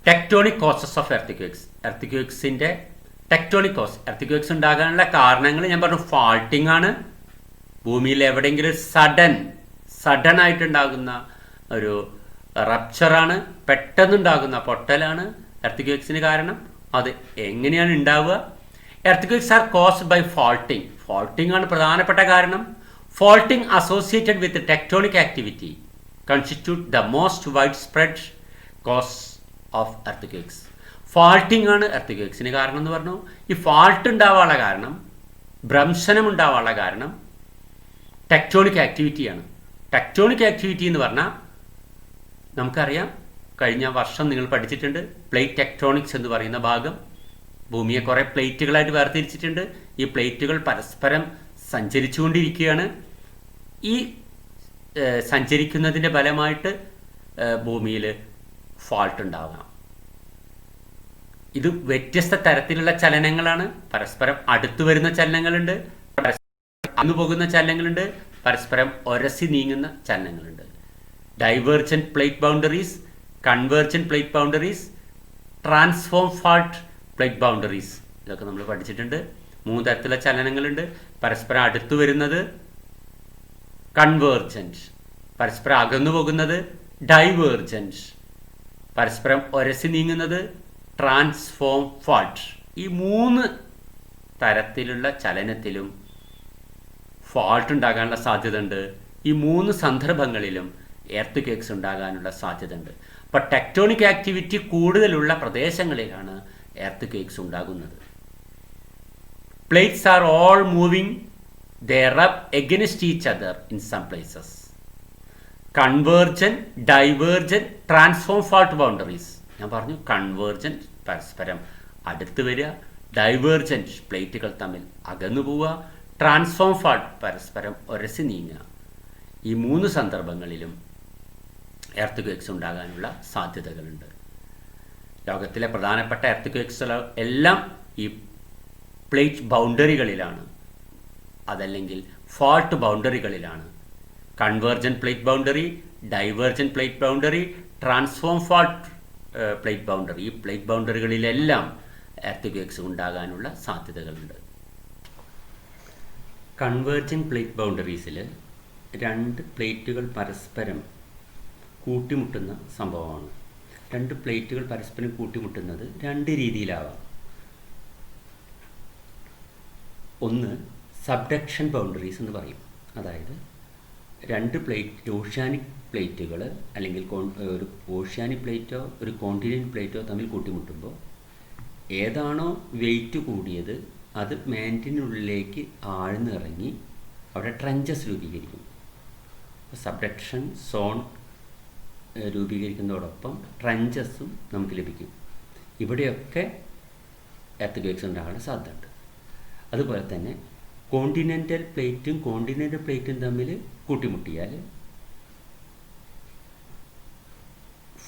Tectonic causes of earthquakes. എർത്തിക്വേക്സിൻ്റെ tectonic cause, earthquakes ഉണ്ടാകാനുള്ള കാരണങ്ങൾ ഞാൻ പറഞ്ഞു. ഫാൾട്ടിംഗ് ആണ്. ഭൂമിയിൽ എവിടെയെങ്കിലും സഡൻ ആയിട്ടുണ്ടാകുന്ന ഒരു റപ്ചറാണ്, പെട്ടെന്നുണ്ടാകുന്ന പൊട്ടലാണ് എർത്തിക്വേക്സിന് കാരണം. അത് എങ്ങനെയാണ് ഉണ്ടാവുക? Earthquakes are caused by faulting. Faulting ആണ് പ്രധാനപ്പെട്ട കാരണം. Faulting associated with tectonic activity constitute the most widespread cause of earthquakes. Faulting ആണ് എർത്തിക്വേക്സിന് കാരണം എന്ന് പറഞ്ഞു. ഈ ഫാൾട്ട് ഉണ്ടാവാനുള്ള കാരണം, ഭ്രംശനം ഉണ്ടാവാനുള്ള കാരണം ടെക്ടോണിക് ആക്ടിവിറ്റിയാണ്. ടെക്ടോണിക് ആക്ടിവിറ്റി എന്ന് പറഞ്ഞാൽ നമുക്കറിയാം, കഴിഞ്ഞ വർഷം നിങ്ങൾ പഠിച്ചിട്ടുണ്ട്, പ്ലേറ്റ് ടെക്ടോണിക്സ് എന്ന് പറയുന്ന ഭാഗം. ഭൂമിയെ കുറേ പ്ലേറ്റുകളായിട്ട് വേർതിരിച്ചിട്ടുണ്ട്. ഈ പ്ലേറ്റുകൾ പരസ്പരം സഞ്ചരിച്ചുകൊണ്ടിരിക്കുകയാണ്. ഈ സഞ്ചരിക്കുന്നതിൻ്റെ ഫലമായിട്ട് ഭൂമിയിൽ ഫാൾട്ട് ഉണ്ടാകാം. ഇത് വ്യത്യസ്ത തരത്തിലുള്ള ചലനങ്ങളാണ്. പരസ്പരം അടുത്തു വരുന്ന ചലനങ്ങളുണ്ട്, പരസ്പരം അകന്നു പോകുന്ന ചലനങ്ങളുണ്ട്, പരസ്പരം ഒരസി നീങ്ങുന്ന ചലനങ്ങളുണ്ട്. Divergent plate boundaries, convergent plate boundaries, transform fault plate boundaries, ഇതൊക്കെ നമ്മൾ പഠിച്ചിട്ടുണ്ട്. 3 തരത്തിലുള്ള ചലനങ്ങളുണ്ട്. പരസ്പരം അടുത്തു വരുന്നത് കൺവേർജന്റ്, പരസ്പരം അകന്നു പോകുന്നത് ഡൈവേർജന്റ്, പരസ്പരം ഒരസി നീങ്ങുന്നത് ട്രാൻസ്ഫോം ഫാൾട്ട്. ഈ 3 തരത്തിലുള്ള ചലനത്തിലും ഫാൾട്ട് ഉണ്ടാകാനുള്ള സാധ്യത ഉണ്ട്. ഈ 3 സന്ദർഭങ്ങളിലും എർത്ത്ക്വേക്സ് ഉണ്ടാകാനുള്ള സാധ്യത ഉണ്ട്. അപ്പോൾ ടെക്ടോണിക് ആക്ടിവിറ്റി കൂടുതലുള്ള പ്രദേശങ്ങളിലാണ് എർത്ത്ക്വേക്സ് ഉണ്ടാകുന്നത്. Plates are all moving. They rub against each other in some places. Convergent, divergent, transform fault boundaries. ഞാൻ പറഞ്ഞു കൺവേർജൻറ്റ് പരസ്പരം അടുത്ത് വരിക, ഡൈവേർജൻറ്റ് പ്ലേറ്റുകൾ തമ്മിൽ അകന്നു പോവുക, ട്രാൻസ്ഫോം ഫാൾട്ട് പരസ്പരം ഒരസി നീങ്ങുക. ഈ 3 സന്ദർഭങ്ങളിലും എർത്ത്ക്വേക്സ് ഉണ്ടാകാനുള്ള സാധ്യതകളുണ്ട്. ലോകത്തിലെ പ്രധാനപ്പെട്ട എർത്ത്ക്വേക്സ് എല്ലാം ഈ പ്ലേറ്റ് ബൗണ്ടറികളിലാണ്, അതല്ലെങ്കിൽ ഫാൾട്ട് ബൗണ്ടറികളിലാണ്. Convergent plate boundary, divergent plate boundary, transform fault plate boundary, ഈ പ്ലേറ്റ് ബൗണ്ടറികളിലെല്ലാം എർത്ത്ക്വേക്സ് ഉണ്ടാകാനുള്ള സാധ്യതകളുണ്ട്. കൺവേർജൻറ്റ് പ്ലേറ്റ് ബൗണ്ടറീസിൽ 2 പ്ലേറ്റുകൾ പരസ്പരം കൂട്ടിമുട്ടുന്ന സംഭവമാണ്. 2 പ്ലേറ്റുകൾ പരസ്പരം കൂട്ടിമുട്ടുന്നത് 2 രീതിയിലാവാം. ഒന്ന് സബ്ഡക്ഷൻ ബൗണ്ടറീസ് എന്ന് പറയും. അതായത് 2 ഓഷ്യാനിക് പ്ലേറ്റുകൾ അല്ലെങ്കിൽ ഒരു ഓഷ്യാനിക് പ്ലേറ്റോ ഒരു കോണ്ടിനെൻ്റ് പ്ലേറ്റോ തമ്മിൽ കൂട്ടിമുട്ടുമ്പോൾ ഏതാണോ വെയിറ്റ് കൂടിയത് അത് മാൻറ്റിനുള്ളിലേക്ക് ആഴ്ന്നിറങ്ങി അവിടെ ട്രഞ്ചസ് രൂപീകരിക്കും. സബ്ഡക്ഷൻ സോൺ രൂപീകരിക്കുന്നതോടൊപ്പം ട്രഞ്ചസും നമുക്ക് ലഭിക്കും. ഇവിടെയൊക്കെ എർത്ത്ക്വേക്സ് ഉണ്ടാകാനുള്ള സാധ്യതയുണ്ട്. അതുപോലെ തന്നെ കോണ്ടിനെൻ്റൽ പ്ലേറ്റും തമ്മിൽ കൂട്ടിമുട്ടിയാൽ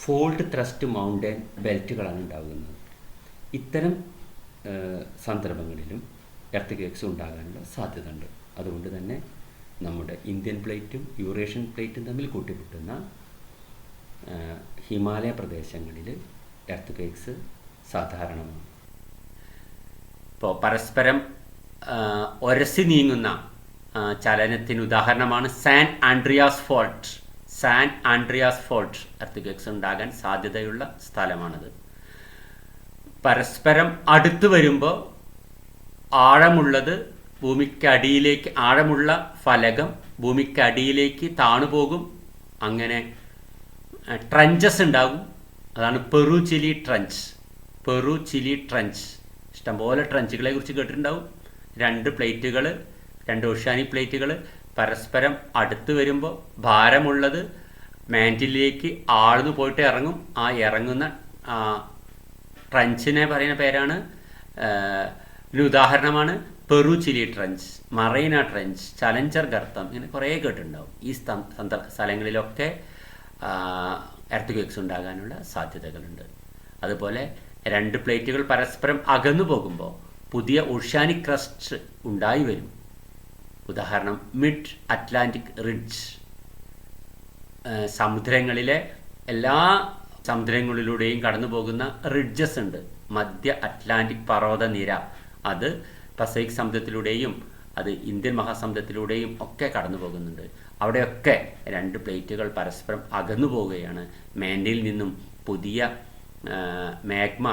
ഫോൾഡ് ത്രസ്റ്റ് മൗണ്ടൻ ബെൽറ്റുകളാണ് ഉണ്ടാകുന്നത്. ഇത്തരം സന്ദർഭങ്ങളിലും എർത്ത്ക്വേക്സ് ഉണ്ടാകാനുള്ള സാധ്യത ഉണ്ട്. അതുകൊണ്ട് തന്നെ നമ്മുടെ ഇന്ത്യൻ പ്ലേറ്റും യൂറേഷ്യൻ പ്ലേറ്റും തമ്മിൽ കൂട്ടിമുട്ടുന്ന ഹിമാലയ പ്രദേശങ്ങളിൽ എർത്ത്ക്വേക്സ് സാധാരണമാണ്. ഇപ്പോൾ പരസ്പരം ഒരസി നീങ്ങുന്ന ചലനത്തിന് ഉദാഹരണമാണ് San Andreas fault. San Andreas fault earthquakes ഉണ്ടാകാൻ സാധ്യതയുള്ള സ്ഥലമാണത്. പരസ്പരം അടുത്ത് വരുമ്പോൾ ആഴമുള്ളത് ഭൂമിക്കടിയിലേക്ക്, ആഴമുള്ള ഫലകം ഭൂമിക്കടിയിലേക്ക് താണുപോകും. അങ്ങനെ ട്രഞ്ചസ് ഉണ്ടാകും. അതാണ് പെറു ചിലി ട്രഞ്ച്. ഇഷ്ടംപോലെ ട്രഞ്ചുകളെ കുറിച്ച് കേട്ടിട്ടുണ്ടാവും. 2 പ്ലേറ്റുകൾ, 2 ഓഷ്യാനിക് പ്ലേറ്റുകൾ പരസ്പരം അടുത്ത് വരുമ്പോൾ ഭാരമുള്ളത് മാൻറ്റിലേക്ക് ആഴ്ന്നു പോയിട്ട് ഇറങ്ങും. ആ ഇറങ്ങുന്ന ട്രഞ്ചിനെ പറയുന്ന പേരാണ്, ഉദാഹരണമാണ് Peru Chile trench, Mariana trench, Challenger ഗർത്തം, ഇങ്ങനെ കുറേ കേട്ടിട്ടുണ്ടാവും. ഈ സ്ഥലങ്ങളിലൊക്കെ എർത്ത്ക്വേക്സ് ഉണ്ടാകാനുള്ള സാധ്യതകളുണ്ട്. അതുപോലെ 2 പ്ലേറ്റുകൾ പരസ്പരം അകന്നു പോകുമ്പോൾ പുതിയ ഓഷ്യാനിക് ക്രസ്റ്റ് ഉണ്ടായി വരും. ഉദാഹരണം മിഡ് അറ്റ്ലാന്റിക് റിഡ്ജ്. സമുദ്രങ്ങളിലെ എല്ലാ സമുദ്രങ്ങളിലൂടെയും കടന്നു പോകുന്ന റിഡ്ജസ് ഉണ്ട്. മധ്യ അറ്റ്ലാന്റിക് പർവ്വത നിര, അത് പസഫിക് സമുദ്രത്തിലൂടെയും അത് ഇന്ത്യൻ മഹാസമുദ്രത്തിലൂടെയും ഒക്കെ കടന്നു പോകുന്നുണ്ട്. അവിടെയൊക്കെ രണ്ട് പ്ലേറ്റുകൾ പരസ്പരം അകന്നു പോവുകയാണ്. മാൻഡിൽ നിന്നും പുതിയ മാഗ്മ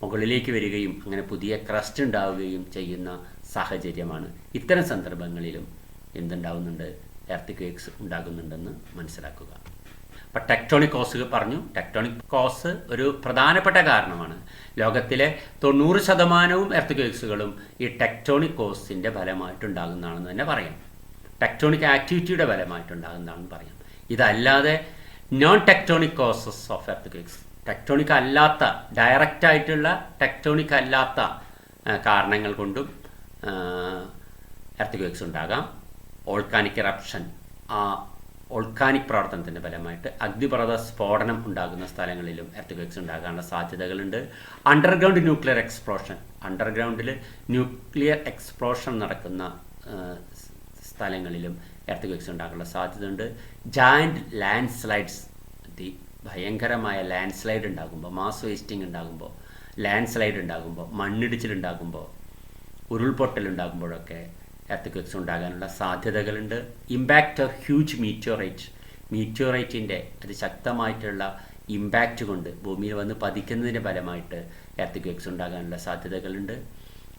മുകളിലേക്ക് വരികയും അങ്ങനെ പുതിയ ക്രസ്റ്റ് ഉണ്ടാവുകയും ചെയ്യുന്ന സാഹചര്യമാണ്. ഇത്തരം സന്ദർഭങ്ങളിലും എന്തുണ്ടാവുന്നുണ്ട്? എർത്ത് ഉണ്ടാകുന്നുണ്ടെന്ന് മനസ്സിലാക്കുക. അപ്പം ടെക്ടോണിക് കോസ് പറഞ്ഞു. ടെക്ടോണിക് കോസ് ഒരു പ്രധാനപ്പെട്ട കാരണമാണ്. ലോകത്തിലെ 90% എർത്ത് ക്വേക്സുകളും ഈ ടെക്ടോണിക് കോസിൻ്റെ ഫലമായിട്ടുണ്ടാകുന്നതാണെന്ന് തന്നെ പറയാം. ടെക്ടോണിക് ആക്ടിവിറ്റിയുടെ ഫലമായിട്ടുണ്ടാകുന്നതാണെന്ന് പറയാം. ഇതല്ലാതെ non tectonic causes of earth quakes, tectonic അല്ലാത്ത, ഡയറക്റ്റായിട്ടുള്ള ടെക്ടോണിക് അല്ലാത്ത കാരണങ്ങൾ കൊണ്ടും എർത്ത് ക്വേക്സ് ഉണ്ടാകാം. വോൾക്കാനിക് ഇറപ്ഷൻ, ആ വോൾക്കാനിക് പ്രവർത്തനത്തിൻ്റെ ഫലമായിട്ട് അഗ്നിപർവ്വത സ്ഫോടനം ഉണ്ടാകുന്ന സ്ഥലങ്ങളിലും എർത്ത് ക്വേക്സ് ഉണ്ടാകാനുള്ള സാധ്യതകളുണ്ട്. അണ്ടർഗ്രൗണ്ട് ന്യൂക്ലിയർ എക്സ്പ്ലോഷൻ, അണ്ടർഗ്രൗണ്ടിൽ ന്യൂക്ലിയർ എക്സ്പ്ലോഷൻ നടക്കുന്ന സ്ഥലങ്ങളിലും എർത്ത് ക്വേക്സ് ഉണ്ടാകാനുള്ള സാധ്യതയുണ്ട്. ജയൻറ്റ് ലാൻഡ് സ്ലൈഡ്സ്, ഭയങ്കരമായ ലാൻഡ് സ്ലൈഡ് ഉണ്ടാകുമ്പോൾ, മാസ് വേസ്റ്റിംഗ് ഉണ്ടാകുമ്പോൾ, ലാൻഡ് സ്ലൈഡ് ഉണ്ടാകുമ്പോൾ, മണ്ണിടിച്ചിലുണ്ടാകുമ്പോൾ, ഉരുൾപൊട്ടലുണ്ടാകുമ്പോഴൊക്കെ എർത്ത് ക്വേക്സ് ഉണ്ടാകാനുള്ള സാധ്യതകളുണ്ട്. ഇമ്പാക്റ്റ് ഓഫ് ഹ്യൂജ് മീറ്റിയോറൈറ്റിൻ്റെ അതിശക്തമായിട്ടുള്ള ഇമ്പാക്റ്റ് കൊണ്ട് ഭൂമിയിൽ വന്ന് പതിക്കുന്നതിൻ്റെ ഫലമായിട്ട് എർത്ത് ക്വേക്സ് ഉണ്ടാകാനുള്ള സാധ്യതകളുണ്ട്.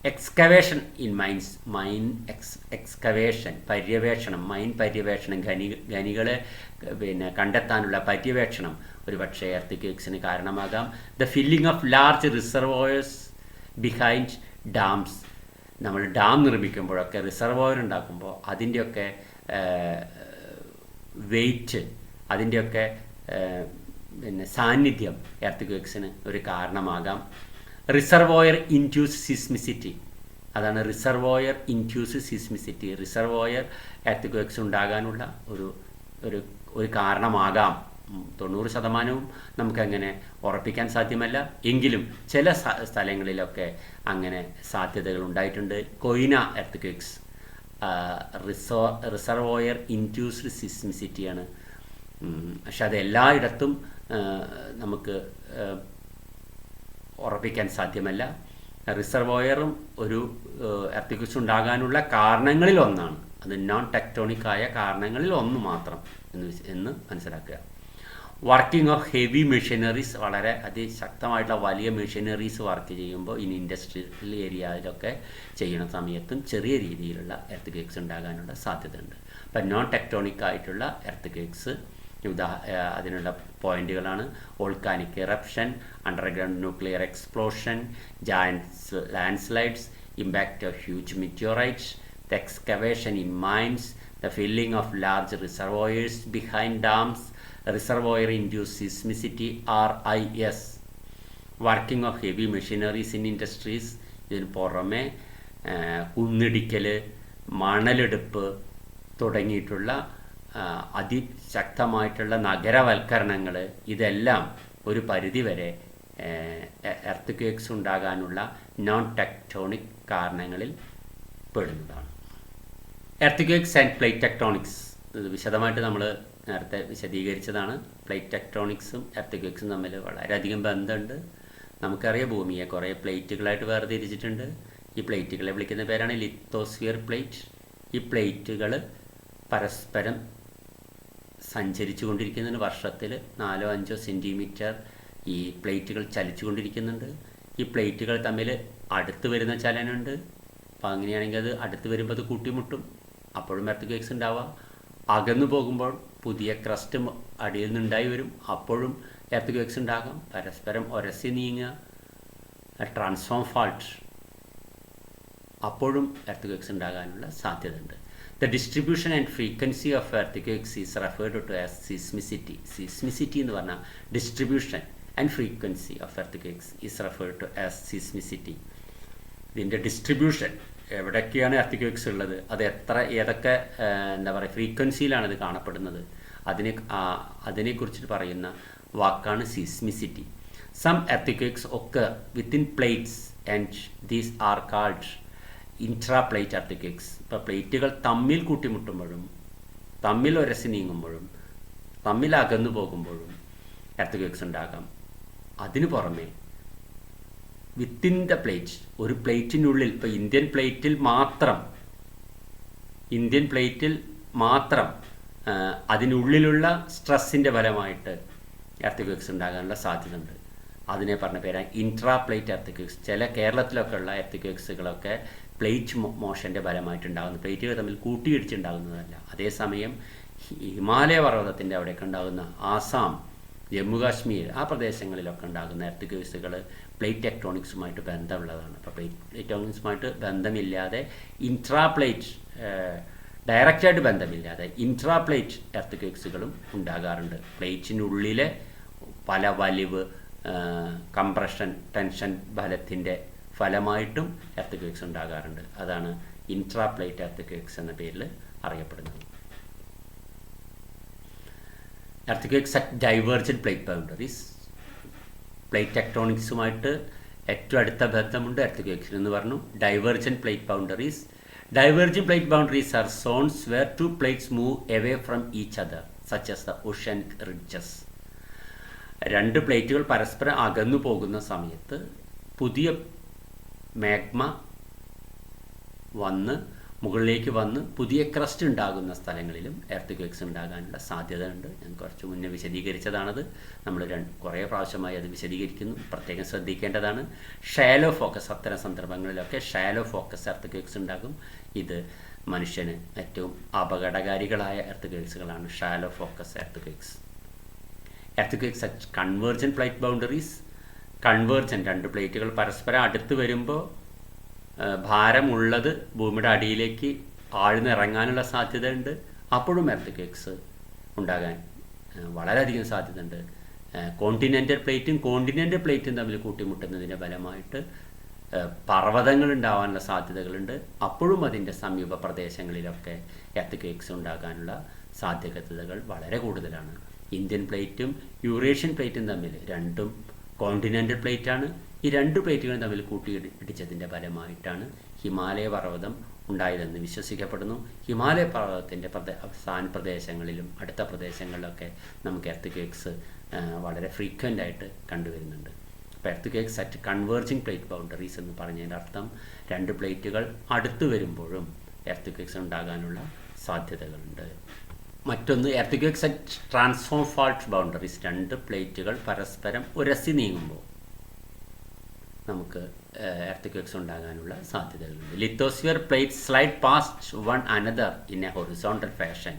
എക്സ്കവേഷൻ ഇൻ മൈൻസ്, എക്സ്കവേഷൻ, പര്യവേഷണം, മൈൻ പര്യവേഷണം, ഖനികളെ കണ്ടെത്താനുള്ള പര്യവേഷണം ഒരു പക്ഷേ എർത്ത് ക്വേക്സിന് കാരണമാകാം. The filling of large reservoirs behind dams, നമ്മൾ ഡാം നിർമ്മിക്കുമ്പോഴൊക്കെ റിസർവോയർ ഉണ്ടാക്കുമ്പോൾ അതിൻ്റെയൊക്കെ വെയിറ്റ്, അതിൻ്റെയൊക്കെ സാന്നിധ്യം എർത്ത് ക്വേക്സിന് ഒരു കാരണമാകാം. റിസർവോയർ ഇൻഡ്യൂസ് സിസ്മിസിറ്റി, അതാണ് reservoir induce seismicity. Reservoir earth quakes ഉണ്ടാകാനുള്ള ഒരു കാരണമാകാം. 90% നമുക്കങ്ങനെ ഉറപ്പിക്കാൻ സാധ്യമല്ല, എങ്കിലും ചില സ്ഥലങ്ങളിലൊക്കെ അങ്ങനെ സാധ്യതകൾ ഉണ്ടായിട്ടുണ്ട്. Koyna earthquakes reservoir induced സിസ്മിസിറ്റിയാണ്. പക്ഷെ അത് എല്ലായിടത്തും നമുക്ക് ഉറപ്പിക്കാൻ സാധ്യമല്ല. റിസർവോയറും ഒരു എർത്ത് ക്വേക്സ് ഉണ്ടാകാനുള്ള കാരണങ്ങളിൽ ഒന്നാണ്. അത് നോൺ ടെക്ടോണിക്കായ കാരണങ്ങളിൽ ഒന്ന് മാത്രം എന്ന് മനസ്സിലാക്കുക. വർക്കിംഗ് ഓഫ് ഹെവി മെഷീനറീസ്, വളരെ അതിശക്തമായിട്ടുള്ള വലിയ മെഷീനറീസ് വർക്ക് ചെയ്യുമ്പോൾ ഇൻഡസ്ട്രിയൽ ഏരിയയിലൊക്കെ ചെയ്യുന്ന സമയത്തും ചെറിയ രീതിയിലുള്ള എർത്ത് ക്വേക്സ് ഉണ്ടാകാനുള്ള സാധ്യതയുണ്ട്. അപ്പം നോൺ ടെക്ടോണിക് ആയിട്ടുള്ള എർത്ത് ക്വേക്സ് അതിനുള്ള പോയിന്റുകളാണ്: volcanic eruption, underground nuclear explosion, giant land slides, impact of huge meteorites, the excavation in mines, the filling of large reservoirs behind dams, reservoir induce seismicity RIS, working of heavy machineries in industries. ഇതിന് പുറമെ കുന്നിടിക്കൽ, മണലെടുപ്പ് തുടങ്ങിയിട്ടുള്ള അതിശക്തമായിട്ടുള്ള നഗരവൽക്കരണങ്ങൾ, ഇതെല്ലാം ഒരു പരിധിവരെ earth quakes ഉണ്ടാകാനുള്ള non tectonic കാരണങ്ങളിൽ പെടുന്നതാണ്. Earth quakes and plate tectonics, ഇത് വിശദമായിട്ട് നമ്മൾ നേരത്തെ വിശദീകരിച്ചതാണ്. പ്ലേറ്റ് ടെക്ടോണിക്സും എർത്ത് ക്വേക്സും തമ്മിൽ വളരെയധികം ബന്ധമുണ്ട്. നമുക്കറിയാം, ഭൂമിയെ കുറേ പ്ലേറ്റുകളായിട്ട് വേർതിരിച്ചിട്ടുണ്ട്. ഈ പ്ലേറ്റുകളെ വിളിക്കുന്ന പേരാണ് ലിത്തോസ്ഫിയർ പ്ലേറ്റ്. ഈ പ്ലേറ്റുകൾ പരസ്പരം സഞ്ചരിച്ചു കൊണ്ടിരിക്കുന്നുണ്ട്. വർഷത്തിൽ 4-5 സെൻറ്റിമീറ്റർ ഈ പ്ലേറ്റുകൾ ചലിച്ചു കൊണ്ടിരിക്കുന്നുണ്ട്. ഈ പ്ലേറ്റുകൾ തമ്മിൽ അടുത്ത് വരുന്ന ചലനമുണ്ട്. അപ്പോൾ അങ്ങനെയാണെങ്കിൽ അത് അടുത്ത് വരുമ്പോൾ അത് കൂട്ടിമുട്ടും, അപ്പോഴും എർത്ത് ക്വേക്സ് ഉണ്ടാവാം. അകന്നു പോകുമ്പോൾ പുതിയ ക്രസ്റ്റ് അടിയിൽ നിന്നുണ്ടായി വരും, അപ്പോഴും എർത്ത് ക്വേക്സ് ഉണ്ടാകാം. പരസ്പരം ഉരസി നീങ്ങുക, ട്രാൻസ്ഫോം ഫാൾട്ട്, അപ്പോഴും എർത്ത് ക്വേക്സ് ഉണ്ടാകാനുള്ള സാധ്യതയുണ്ട്. The distribution and frequency of earthquakes is referred to as seismicity. Seismicity എന്ന് പറഞ്ഞാൽ distribution and frequency of earthquakes is referred to as seismicity. ഇതിൻ്റെ ഡിസ്ട്രിബ്യൂഷൻ, എവിടൊക്കെയാണ് എർത്ത് ഉള്ളത്, അത് ഏതൊക്കെ എന്താ പറയുക ഫ്രീക്വൻസിയിലാണ് ഇത് കാണപ്പെടുന്നത്, അതിനെക്കുറിച്ചിട്ട് പറയുന്ന വാക്കാണ് seismicity. Some earth occur within plates and these are called intraplate earth. ഇപ്പോൾ പ്ലേറ്റുകൾ തമ്മിൽ കൂട്ടിമുട്ടുമ്പോഴും തമ്മിൽ ഉരസി നീങ്ങുമ്പോഴും തമ്മിൽ അകന്നു പോകുമ്പോഴും എർത്ത് ഉണ്ടാകാം. അതിന് പുറമെ വിത്തിൻ ദ പ്ലേറ്റ്, ഒരു പ്ലേറ്റിനുള്ളിൽ, ഇപ്പോൾ ഇന്ത്യൻ പ്ലേറ്റിൽ മാത്രം അതിനുള്ളിലുള്ള സ്ട്രെസ്സിൻ്റെ ഫലമായിട്ട് എർത്ത് ഉണ്ടാകാനുള്ള സാധ്യത ഉണ്ട്. അതിനെ പറഞ്ഞ പേരാണ് ഇൻട്രാ പ്ലേറ്റ് എർത്ത്. ചില കേരളത്തിലൊക്കെ ഉള്ള എർത്ത് പ്ലേറ്റ് മോഷൻ്റെ ഫലമായിട്ടുണ്ടാകുന്നു. പ്ലേറ്റുകൾ തമ്മിൽ കൂട്ടിയിടിച്ചുണ്ടാകുന്നതല്ല. അതേസമയം ഹിമാലയ പർവ്വതത്തിൻ്റെ അവിടെയൊക്കെ ഉണ്ടാകുന്ന ആസാം, ജമ്മു കാശ്മീർ ആ പ്രദേശങ്ങളിലൊക്കെ ഉണ്ടാകുന്ന എർത്ത് പ്ലേറ്റ് ടെക്ടോണിക്സുമായിട്ട് ബന്ധമുള്ളതാണ്. അപ്പോൾ പ്ലേറ്റ് ടെക്ടോണിക്സുമായിട്ട് ബന്ധമില്ലാതെ ഡയറക്റ്റായിട്ട് ബന്ധമില്ലാതെ ഇൻട്രാപ്ലേറ്റ് എർത്ത് ഉണ്ടാകാറുണ്ട്. പ്ലേറ്റിനുള്ളിലെ പല വലിവ്, കംപ്രഷൻ, ടെൻഷൻ ഫലത്തിൻ്റെ ഫലമായിട്ടും എർത്ത് ഉണ്ടാകാറുണ്ട്. അതാണ് ഇൻട്രാപ്ലേറ്റ് എർത്ത് എന്ന പേരിൽ അറിയപ്പെടുന്നത്. Earth at divergent plate boundaries, plate ടെക്ടോണിക്സുമായിട്ട് ഏറ്റവും അടുത്ത ബന്ധമുണ്ട് എർത്ത് എന്ന് പറഞ്ഞു. Divergent plate boundaries. Divergent plate boundaries are zones where two plates move away from each other, such as the oceanic ridges. രണ്ട് പ്ലേറ്റുകൾ പരസ്പരം അകന്നു പോകുന്ന സമയത്ത് പുതിയ മാഗ്മ മുകളിലേക്ക് വന്ന് പുതിയ ക്രസ്റ്റ് ഉണ്ടാകുന്ന സ്ഥലങ്ങളിലും എർത്ത് ഉണ്ടാകാനുള്ള സാധ്യത ഉണ്ട്. ഞാൻ കുറച്ച് മുന്നേ വിശദീകരിച്ചതാണത്. നമ്മൾ കുറേ പ്രാവശ്യമായി അത് വിശദീകരിക്കുന്നു. പ്രത്യേകം ശ്രദ്ധിക്കേണ്ടതാണ്. ഷാലോ ഫോക്കസ്, അത്തരം സന്ദർഭങ്ങളിലൊക്കെ ഷാലോ ഫോക്കസ് എർത്ത് ഉണ്ടാകും. ഇത് മനുഷ്യന് ഏറ്റവും അപകടകാരികളായ earth shallow focus earth at convergent plate boundaries. രണ്ട് പ്ലേറ്റുകൾ പരസ്പരം അടുത്ത് വരുമ്പോൾ ഭാരമുള്ളത് ഭൂമിയുടെ അടിയിലേക്ക് ആഴ്ന്നിറങ്ങാനുള്ള സാധ്യതയുണ്ട്. അപ്പോഴും എർത്ത് ഉണ്ടാകാൻ വളരെയധികം സാധ്യതയുണ്ട്. കോണ്ടിനെൻ്റൽ പ്ലേറ്റും തമ്മിൽ കൂട്ടിമുട്ടുന്നതിൻ്റെ ഫലമായിട്ട് പർവ്വതങ്ങൾ ഉണ്ടാകാനുള്ള സാധ്യതകളുണ്ട്. അപ്പോഴും അതിൻ്റെ സമീപ പ്രദേശങ്ങളിലൊക്കെ എർത്ത് ഉണ്ടാകാനുള്ള സാധ്യതകൾ വളരെ കൂടുതലാണ്. ഇന്ത്യൻ പ്ലേറ്റും യൂറേഷ്യൻ പ്ലേറ്റും തമ്മിൽ, രണ്ടും കോണ്ടിനെൻ്റൽ പ്ലേറ്റാണ്. ഈ രണ്ട് പ്ലേറ്റുകളും തമ്മിൽ കൂട്ടിയിടിച്ചതിൻ്റെ ഫലമായിട്ടാണ് ഹിമാലയ പർവ്വതം ഉണ്ടായതെന്ന് വിശ്വസിക്കപ്പെടുന്നു. ഹിമാലയ പർവ്വതത്തിൻ്റെ പ്രദേശങ്ങളിലും അടുത്ത പ്രദേശങ്ങളിലൊക്കെ നമുക്ക് എർത്ത് വളരെ ഫ്രീക്വൻ്റ് ആയിട്ട് കണ്ടുവരുന്നുണ്ട്. അപ്പോൾ earth at converging plate boundaries എന്ന് പറഞ്ഞതിൻ്റെ അർത്ഥം രണ്ട് പ്ലേറ്റുകൾ അടുത്ത് വരുമ്പോഴും എർത്ത് ഉണ്ടാകാനുള്ള സാധ്യതകളുണ്ട്. മറ്റൊന്ന് earth at transform fault boundaries. രണ്ട് പ്ലേറ്റുകൾ പരസ്പരം ഉരസി നീങ്ങുമ്പോൾ നമുക്ക് എർത്ത് ഉണ്ടാകാനുള്ള സാധ്യതകളുണ്ട്. Lithosphere plates slide past one another in a horizontal fashion.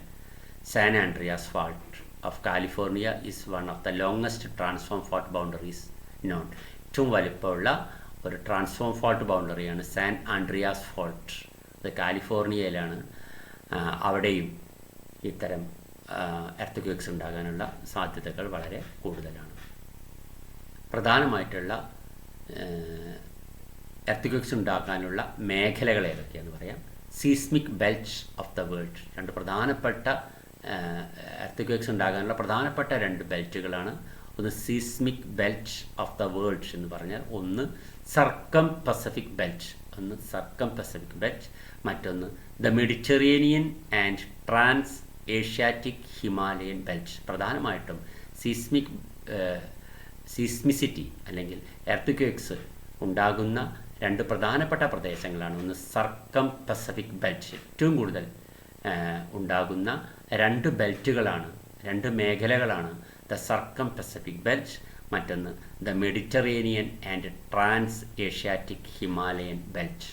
San Andreas fault of California is one of the longest transform fault boundaries known. ഏറ്റവും വലിപ്പമുള്ള ഒരു ട്രാൻസ്ഫോം ഫാൾട്ട് ബൗണ്ടറിയാണ് സാൻ ആൻഡ്രിയാസ് ഫാൾട്ട്. അത് കാലിഫോർണിയയിലാണ്. അവിടെയും ഇത്തരം എർത്ത് ഉണ്ടാകാനുള്ള സാധ്യതകൾ വളരെ കൂടുതലാണ്. പ്രധാനമായിട്ടുള്ള എർത്ത് ഉണ്ടാക്കാനുള്ള മേഖലകൾ ഏതൊക്കെയാണെന്ന് പറയാം. Seismic belt of the world. രണ്ട് പ്രധാനപ്പെട്ട എർത്ത് ഉണ്ടാകാനുള്ള പ്രധാനപ്പെട്ട രണ്ട് ബെൽറ്റുകളാണ്. ഒന്ന് seismic belt of the world എന്ന് പറഞ്ഞാൽ ഒന്ന് സർക്കം പസഫിക് ബെൽറ്റ്, മറ്റൊന്ന് the Mediterranean and trans Asiatic Himalayan belt. പ്രധാനമായിട്ടും സീസ്മിസിറ്റി അല്ലെങ്കിൽ എർത്ത് ഉണ്ടാകുന്ന രണ്ട് പ്രധാനപ്പെട്ട പ്രദേശങ്ങളാണ്. ഒന്ന് സർക്കം പസഫിക് ബെൽറ്റ്, ഏറ്റവും കൂടുതൽ ഉണ്ടാകുന്ന രണ്ട് ബെൽറ്റുകളാണ്, രണ്ട് മേഖലകളാണ് ദ സർക്കം പസഫിക് ബെൽറ്റ്, മറ്റൊന്ന് the Mediterranean and trans Asiatic Himalayan belt.